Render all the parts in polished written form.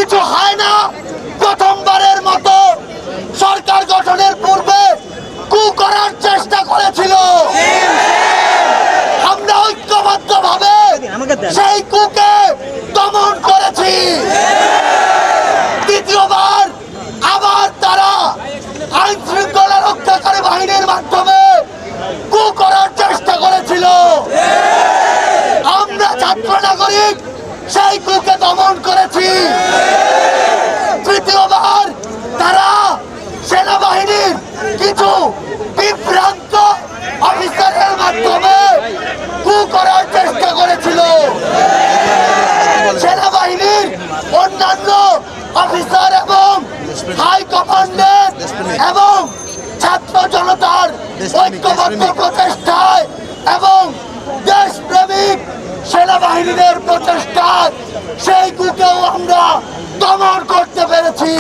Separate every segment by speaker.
Speaker 1: কিছু হয় না। প্রথমবারের মতো সরকার গঠনের পূর্বে কু করার চেষ্টা করেছিল, আমরা ঐক্যবদ্ধভাবে সেই কুকে দমন করেছি। দ্বিতীয়বার আবার তারা আইন শৃঙ্খলা রক্ষাকারী বাহিনীর মাধ্যমে কু করার চেষ্টা করেছিল, আমরা ছাত্র নাগরিক সেই কুকে দমন করেছি। তৃতীয়বার তারা সেনাবাহিনীর কিছু বিভ্রান্ত অফিসারের মাধ্যমে কু করার চেষ্টা করেছিল। সেনাবাহিনীর অন্যান্য অফিসার এবং হাই কমান্ডার এবং ছাত্র জনতার ঐক্যবদ্ধ প্রচেষ্টায় এবং দেশপ্রেমিক সেনাবাহিনীর প্রচেষ্টায় সেই কুকেও আমরা দমন করতে পেরেছি।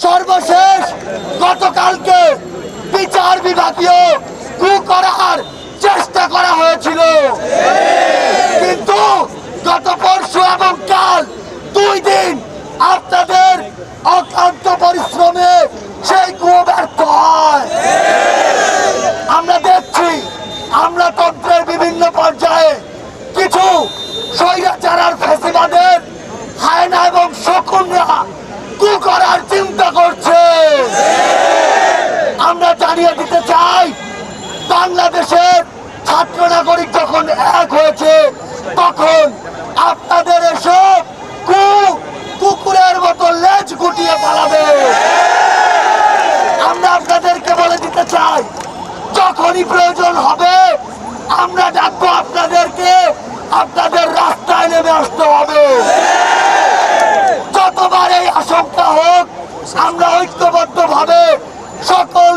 Speaker 1: সর্বশেষ গতকালকে বিচার বিভাগীয় কু করার চেষ্টা করা হয়েছিল, কিন্তু গত পরশু এবং কাল 2 দিন আপনাদের অক্লান্ত পরিশ্রমে সেই কু ব্যর্থ হয়। আমরা দেখছি, আমরা তন্ত্রের বিভিন্ন পর্যায়ে কিছু স্বৈরাচার আর ফ্যাসিবাদের হায়না এবং শকুনরা কু করার চিন্তা করছে। আমরা জানিয়ে দিতে চাই, বাংলাদেশের ছাত্র নাগরিক যখন এক হয়েছে তখন আপনাদের এসব কুকুরের মতো লেজ গুটিয়ে পালাবে। আমরা আপনাদেরকে বলে দিতে চাই, যখনই প্রয়োজন হবে আমরা ডাকবো আপনাদেরকে, আপনাদের রাস্তায় নেমে আসতে হবে। যতবার এই আশঙ্কা হোক আমরা ঐক্যবদ্ধভাবে সকল